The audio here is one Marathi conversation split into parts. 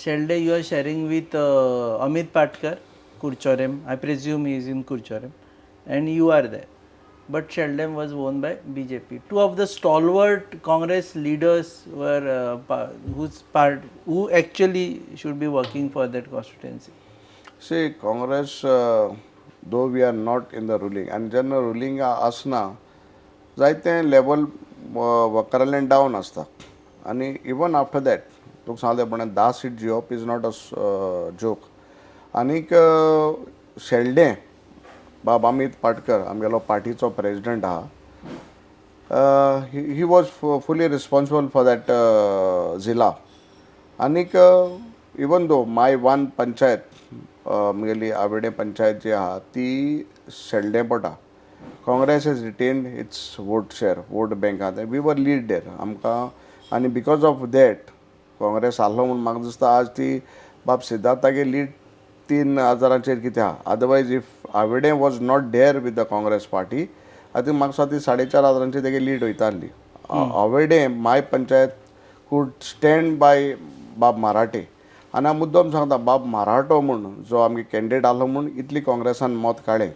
Shelde, you are sharing with Amit Patkar, Kurchorem. I presume he is in Kurchorem, and you are there. But Sheldon was won by BJP. Two of the stalwart Congress leaders were who actually should be working for that constituency. See, Congress, though we are not in the ruling, and general ruling असना जायते लेवल वकरलें डावन आसता आनी इवन आफ्टर दॅट तुका सांगलेपणान 10 सीट जियोप इज नॉट अ जोक. आनीक शेल्डें बाब अमित पाटकर आमगेलो पार्टीचो प्रेसिडेंट आहा, he was fully responsible for that जिल्ला. आनीक even though my own panchayat म्हगेली आवेडे पंचायत जी आहा ती शेल्डें पडटा. Congress has retained its vote share, vote bank आहा वी वर लीड देर आमकां. आनी बिकॉज ऑफ दॅट काँग्रेस आहलो म्हूण म्हाका दिसता आज ती बाब सिद्धार्थागे लीड 3000 कितें आहा. Otherwise if Avedem was not there with the Congress party I think म्हाका दिसता ती 4500 तेगे लीड वयता आसली. Avedem my panchayat could stand by बाब माराटे. आनी हांव मुद्दम सांगता बाब माराटो म्हूण जो आमगे कॅन्डिडेट आहलो म्हूण इतली काँग्रेसान मत काडलें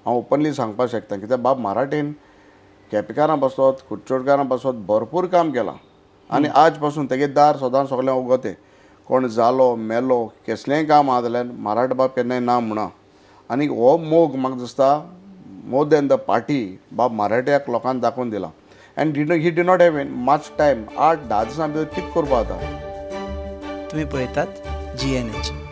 हांव ओपनली सांगपाक शकता. कित्याक बाब माराटेन केपेकारां पासत कुडचोडकारां पासत भरपूर काम केलां. आनी आज पासून तेगे दार सदां सगळें उगोतें. कोण जालो मेलो कसलेंय काम आहा जाल्यार माराट बाब केन्नाय ना म्हणा. आनी हो मोग म्हाका दिसता मोर दॅन द पार्टी बाब माराट्याक लोकांनी दाखोवन दिला. And he D not have much time. 8-10 दिसां भितर कितें करपा जाता. तुम्ही पळयतात GNH.